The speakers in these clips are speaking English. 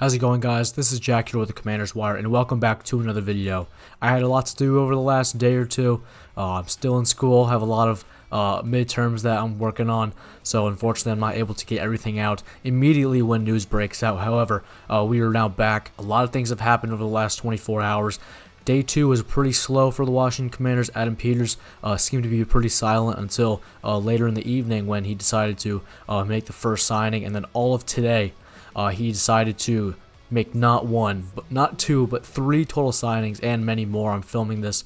How's it going, guys? This is Jack here with the Commander's Wire, and welcome back to another video. I had a lot to do over the last day or two. I'm still in school, have a lot of midterms that I'm working on, so unfortunately I'm not able to get everything out immediately when news breaks out. However, we are now back. A lot of things have happened over the last 24 hours. Day 2 was pretty slow for the Washington Commanders. Adam Peters seemed to be pretty silent until later in the evening when he decided to make the first signing, and then all of today he decided to make not one, but not two, but 3 total signings and many more. I'm filming this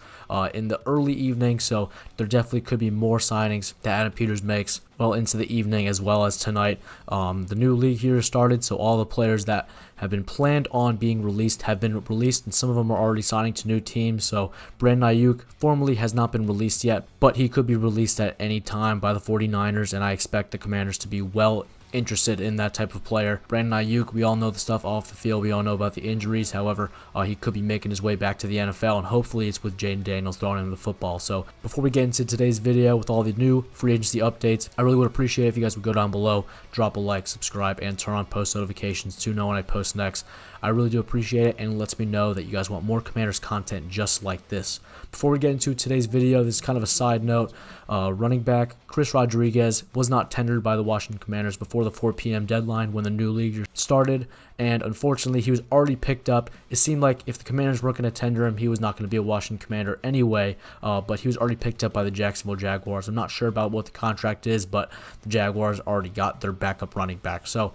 in the early evening, so there definitely could be more signings that Adam Peters makes well into the evening as well as tonight. The new league here started, so all the players that have been planned on being released have been released, and some of them are already signing to new teams. So Brandon Ayuk formally has not been released yet, but he could be released at any time by the 49ers, and I expect the Commanders to be well interested in that type of player. Brandon Ayuk, we all know the stuff off the field. We all know about the injuries. However, he could be making his way back to the NFL, and hopefully it's with Jaden Daniels throwing him the football. So before we get into today's video with all the new free agency updates, I really would appreciate if you guys would go down below, drop a like, subscribe, and turn on post notifications to know when I post next. I really do appreciate it, and it lets me know that you guys want more Commanders content just like this. Before we get into today's video, this is kind of a side note. Running back Chris Rodriguez was not tendered by the Washington Commanders before the 4 p.m. deadline when the new league started, and unfortunately he was already picked up. It seemed like if the Commanders weren't going to tender him, he was not going to be a Washington Commander anyway, but he was already picked up by the Jacksonville Jaguars. I'm not sure about what the contract is, but the Jaguars already got their backup running back. So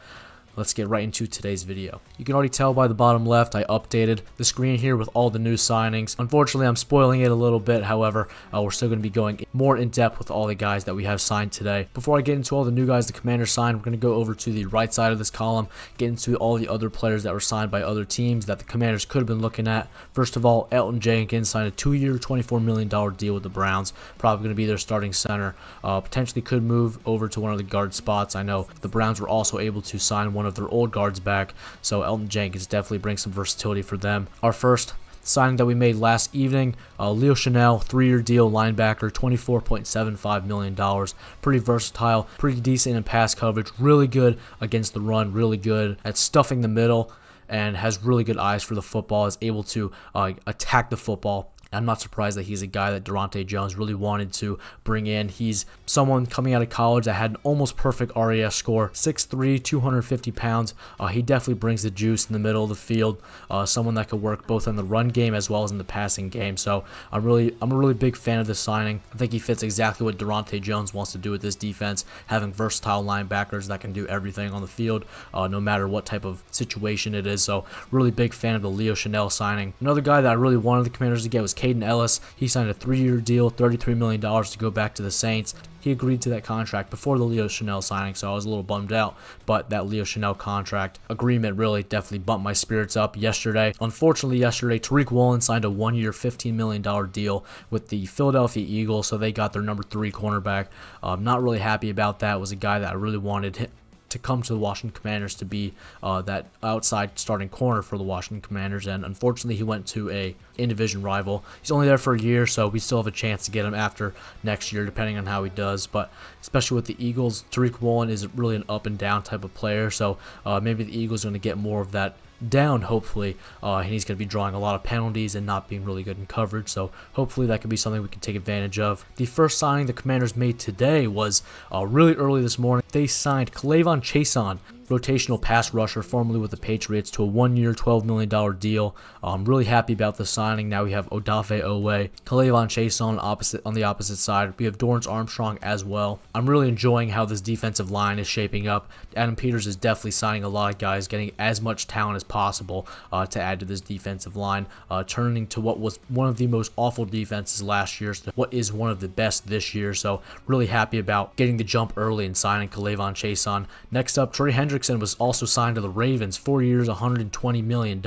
let's get right into today's video. You can already tell by the bottom left, I updated the screen here with all the new signings. Unfortunately, I'm spoiling it a little bit. However, we're still going to be going more in depth with all the guys that we have signed today. Before I get into all the new guys the Commanders signed, we're going to go over to the right side of this column, get into all the other players that were signed by other teams that the Commanders could have been looking at. First of all, Elgton Jenkins signed a 2-year, $24 million deal with the Browns. Probably going to be their starting center. Potentially could move over to one of the guard spots. I know the Browns were also able to sign one of their old guards back, so Elgton Jenkins definitely brings some versatility for them. Our first signing that we made last evening, Leo Chanel, 3-year deal linebacker, $24.75 million. Pretty versatile, pretty decent in pass coverage, really good against the run, really good at stuffing the middle, and has really good eyes for the football, is able to attack the football. I'm not surprised that he's a guy that Durante Jones really wanted to bring in. He's someone coming out of college that had an almost perfect RAS score, 6'3", 250 pounds. He definitely brings the juice in the middle of the field. Someone that could work both in the run game as well as in the passing game. So I'm a really big fan of this signing. I think he fits exactly what Durante Jones wants to do with this defense, having versatile linebackers that can do everything on the field, no matter what type of situation it is. So really big fan of the Leo Chanel signing. Another guy that I really wanted the Commanders to get was Caden Ellis. He signed a 3-year deal, $33 million to go back to the Saints. He agreed to that contract before the Leo Chanel signing, so I was a little bummed out, but that Leo Chanel contract agreement really definitely bumped my spirits up yesterday. Unfortunately, yesterday, Tariq Woolen signed a 1-year, $15 million deal with the Philadelphia Eagles, so they got their number 3 cornerback. Not really happy about that. It was a guy that I really wanted to come to the Washington Commanders to be that outside starting corner for the Washington Commanders, and unfortunately he went to a in-division rival. He's only there for a year, so we still have a chance to get him after next year depending on how he does, but especially with the Eagles, Tariq Woolen is really an up and down type of player, so maybe the Eagles are going to get more of that down, hopefully, and he's going to be drawing a lot of penalties and not being really good in coverage, so hopefully that could be something we can take advantage of. The first signing the Commanders made today was really early this morning. They signed Chaisson, rotational pass rusher, formerly with the Patriots, to a 1-year, $12 million deal. I'm really happy about the signing. Now we have Odafe Oweh, Chaisson on the opposite side. We have Dorrance Armstrong as well. I'm really enjoying how this defensive line is shaping up. Adam Peters is definitely signing a lot of guys, getting as much talent as possible to add to this defensive line, turning to what was one of the most awful defenses last year to what is one of the best this year. So really happy about getting the jump early and signing Chaisson. Next up, Trey Hendrickson was also signed to the Ravens, 4 years, $120 million.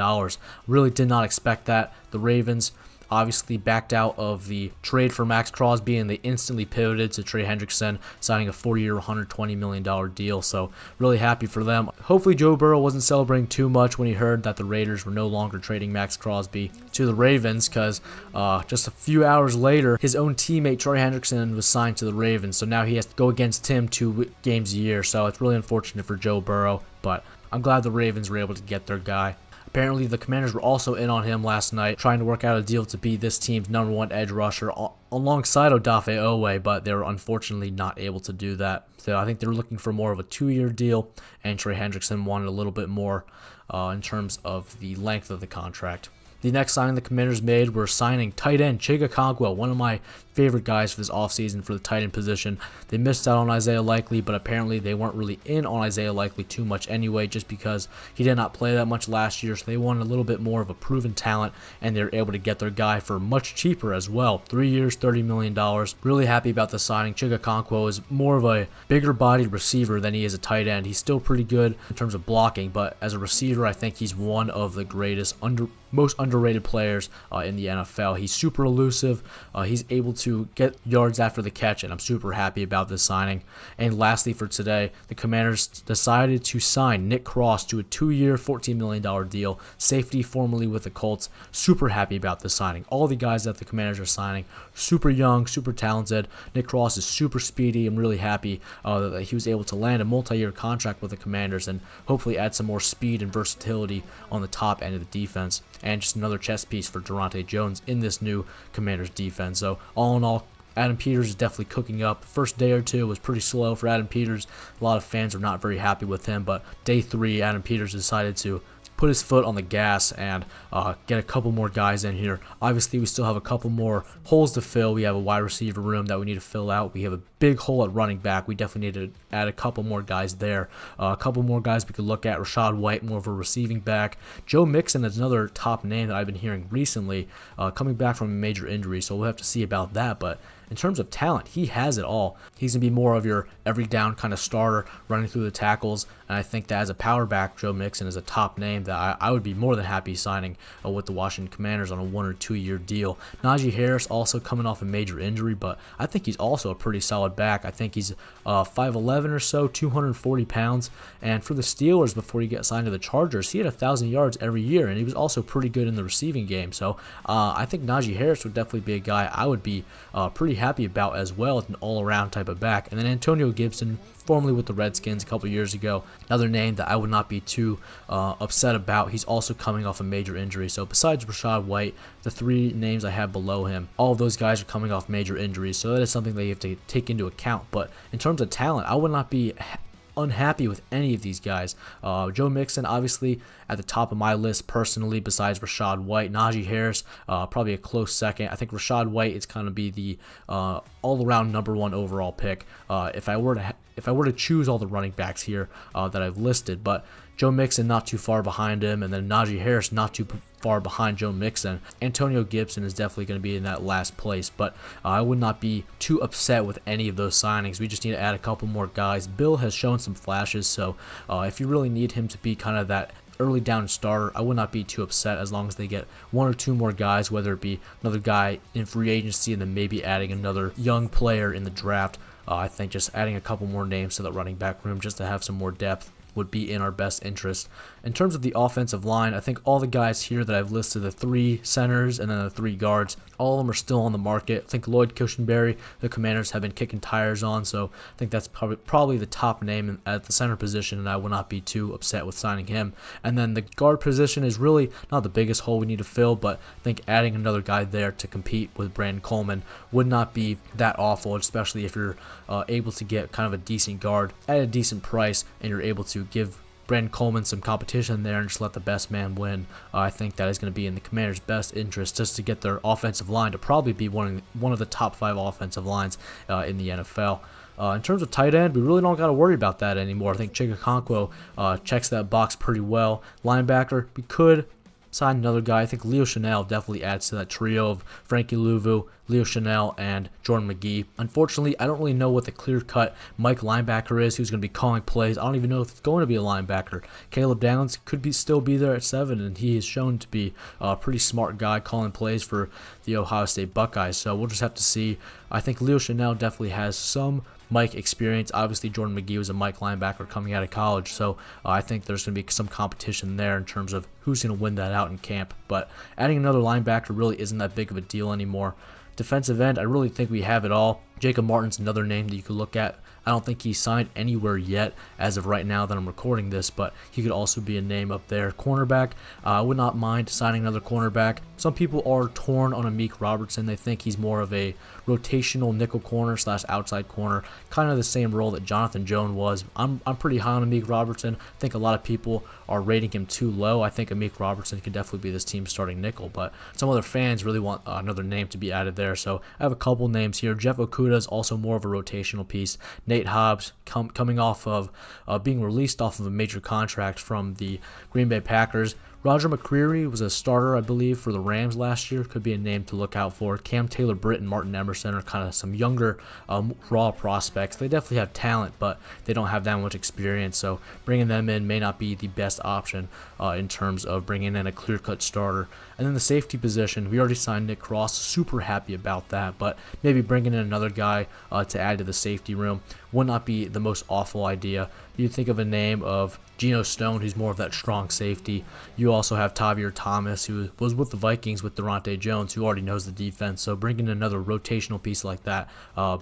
Really did not expect that. The Ravens obviously backed out of the trade for Max Crosby, and they instantly pivoted to Trey Hendrickson, signing a 4-year, $120 million deal. So really happy for them. Hopefully Joe Burrow wasn't celebrating too much when he heard that the Raiders were no longer trading Max Crosby to the Ravens, because just a few hours later, his own teammate Trey Hendrickson was signed to the Ravens. So now he has to go against him 2 games a year. So it's really unfortunate for Joe Burrow, but I'm glad the Ravens were able to get their guy. Apparently, the Commanders were also in on him last night, trying to work out a deal to be this team's #1 edge rusher alongside Odafe Oweh, but they were unfortunately not able to do that. So I think they were looking for more of a 2-year deal, and Trey Hendrickson wanted a little bit more in terms of the length of the contract. The next signing the Commanders made were signing tight end Chig Okonkwo, one of my favorite guys for this offseason for the tight end position. They missed out on Isaiah Likely, but apparently they weren't really in on Isaiah Likely too much anyway, just because he did not play that much last year, so they wanted a little bit more of a proven talent, and they were able to get their guy for much cheaper as well. 3 years, $30 million. Really happy about the signing. Chig Okonkwo is more of a bigger-bodied receiver than he is a tight end. He's still pretty good in terms of blocking, but as a receiver, I think he's one of the greatest, most underrated players in the NFL. He's super elusive. He's able to get yards after the catch, and I'm super happy about this signing. And lastly for today, the Commanders decided to sign Nick Cross to a 2-year, $14 million deal. Safety formerly with the Colts. Super happy about this signing. All the guys that the Commanders are signing, super young, super talented. Nick Cross is super speedy. I'm really happy that he was able to land a multi-year contract with the Commanders and hopefully add some more speed and versatility on the top end of the defense. And just another chess piece for Durante Jones in this new Commanders defense. So all in all, Adam Peters is definitely cooking up. First day or two was pretty slow for Adam Peters. A lot of fans are not very happy with him, but day 3, Adam Peters decided to put his foot on the gas and get a couple more guys in here. Obviously, we still have a couple more holes to fill. We have a wide receiver room that we need to fill out. We have a big hole at running back. We definitely need to add a couple more guys there. A couple more guys we could look at. Rachaad White, more of a receiving back. Joe Mixon is another top name that I've been hearing recently, coming back from a major injury, so we'll have to see about that. But in terms of talent, he has it all. He's going to be more of your every down kind of starter, running through the tackles, and I think that as a power back, Joe Mixon is a top name that I would be more than happy signing with the Washington Commanders on a 1 or 2 year deal. Najee Harris also coming off a major injury, but I think he's also a pretty solid back. I think he's 5'11 or so, 240 pounds, and for the Steelers before he got signed to the Chargers, he had 1,000 yards every year, and he was also pretty good in the receiving game. So I think Najee Harris would definitely be a guy I would be pretty happy about as well as an all-around type of back. And then Antonio Gibson, formerly with the Redskins a couple years ago, another name that I would not be too upset about. He's also coming off a major injury. So besides Rachaad White, the 3 names I have below him, all of those guys are coming off major injuries. So that is something that you have to take into account. But in terms of talent, I would not be unhappy with any of these guys. Joe Mixon, obviously, at the top of my list personally, besides Rachaad White. Najee Harris, probably a close second. I think Rachaad White is going to be the all-around #1 overall pick if I were to choose all the running backs here that I've listed. But Joe Mixon not too far behind him, and then Najee Harris not too far behind Joe Mixon. Antonio Gibson is definitely going to be in that last place, but I would not be too upset with any of those signings. We just need to add a couple more guys. Bill has shown some flashes, so if you really need him to be kind of that early down starter, I would not be too upset as long as they get 1 or 2 more guys, whether it be another guy in free agency and then maybe adding another young player in the draft. I think just adding a couple more names to the running back room just to have some more depth would be in our best interest. In terms of the offensive line, I think all the guys here that I've listed, the 3 centers and then the 3 guards, all of them are still on the market. I think Lloyd Cushenberry, the Commanders have been kicking tires on, so I think that's probably the top name at the center position, and I will not be too upset with signing him. And then the guard position is really not the biggest hole we need to fill, but I think adding another guy there to compete with Brandon Coleman would not be that awful, especially if you're able to get kind of a decent guard at a decent price and you're able to give Brandon Coleman some competition there and just let the best man win. I think that is going to be in the Commanders' best interest just to get their offensive line to probably be one of the top 5 offensive lines in the NFL. In terms of tight end, we really don't got to worry about that anymore. I think Chig Okonkwo checks that box pretty well. Linebacker, we could sign another guy. I think Leo Chenal definitely adds to that trio of Frankie Louvu, Leo Chenal, and Jordan McGee. Unfortunately, I don't really know what the clear-cut Mike linebacker is who's going to be calling plays. I don't even know if it's going to be a linebacker. Caleb Downs could still be there at 7, and he is shown to be a pretty smart guy calling plays for the Ohio State Buckeyes, so we'll just have to see. I think Leo Chenal definitely has some Mike experience. Obviously, Jordan McGee was a Mike linebacker coming out of college, so I think there's going to be some competition there in terms of who's going to win that out in camp. But adding another linebacker really isn't that big of a deal anymore. Defensive end, I really think we have it all. Jacob Martin's another name that you could look at I don't think he's signed anywhere yet as of right now that I'm recording this, but he could also be a name up there. Cornerback, I would not mind signing another cornerback. Some people are torn on Amik Robertson. They think he's more of a rotational nickel corner / outside corner, kind of the same role that Jonathan Jones was. I'm pretty high on Amik Robertson. I think a lot of people are rating him too low. I think Amik Robertson could definitely be this team's starting nickel, but some other fans really want another name to be added there. So I have a couple names here. Jeff Okudah is also more of a rotational piece. Nate Hobbs coming off of being released off of a major contract from the Green Bay Packers. Roger McCreary was a starter, I believe, for the Rams last year. Could be a name to look out for. Cam Taylor-Britt and Martin Emerson are kind of some younger, raw prospects. They definitely have talent, but they don't have that much experience. So bringing them in may not be the best option in terms of bringing in a clear-cut starter. And then the safety position, we already signed Nick Cross. Super happy about that, but maybe bringing in another guy to add to the safety room would not be the most awful idea. You think of a name of Geno Stone, who's more of that strong safety. You also have Tavierre Thomas, who was with the Vikings with Durante Jones, who already knows the defense. So bringing another rotational piece like that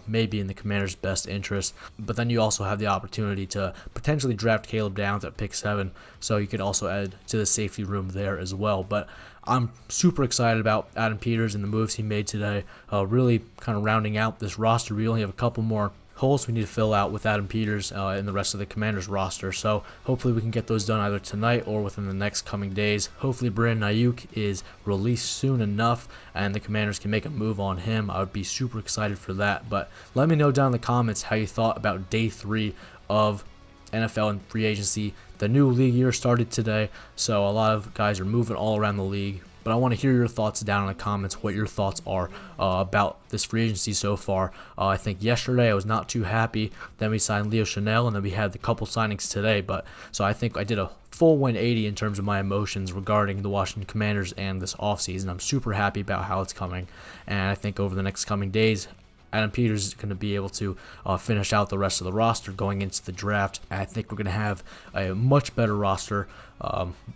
may be in the Commanders' best interest. But then you also have the opportunity to potentially draft Caleb Downs at pick 7. So you could also add to the safety room there as well. But I'm super excited about Adam Peters and the moves he made today. Really kind of rounding out this roster. We only have a couple more holes we need to fill out with Adam Peters and the rest of the Commanders roster. So hopefully we can get those done either tonight or within the next coming days. Hopefully Brandon Ayuk is released soon enough and the Commanders can make a move on him. I would be super excited for that. But let me know down in the comments how you thought about day 3 of NFL and free agency. The new league year started today, so a lot of guys are moving all around the league. But I want to hear your thoughts down in the comments, what your thoughts are about this free agency so far. I think yesterday I was not too happy. Then we signed Leo Chanel, and then we had the couple signings today. So I think I did a full 180 in terms of my emotions regarding the Washington Commanders and this offseason. I'm super happy about how it's coming, and I think over the next coming days, Adam Peters is going to be able to finish out the rest of the roster going into the draft. And I think we're going to have a much better roster,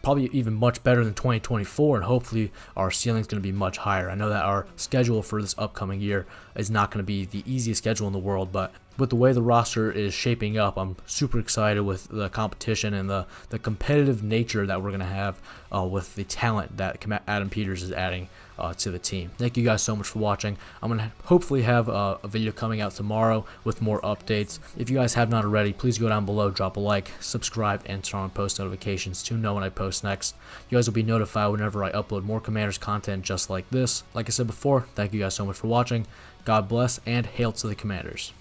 probably even much better than 2024, and hopefully our ceiling is going to be much higher. I know that our schedule for this upcoming year is not going to be the easiest schedule in the world, but with the way the roster is shaping up, I'm super excited with the competition and the competitive nature that we're going to have with the talent that Adam Peters is adding to the team. Thank you guys so much for watching. I'm going to hopefully have a video coming out tomorrow with more updates. If you guys have not already, please go down below, drop a like, subscribe, and turn on post notifications to know when I post next. You guys will be notified whenever I upload more Commanders content just like this. Like I said before, thank you guys so much for watching. God bless, and hail to the Commanders.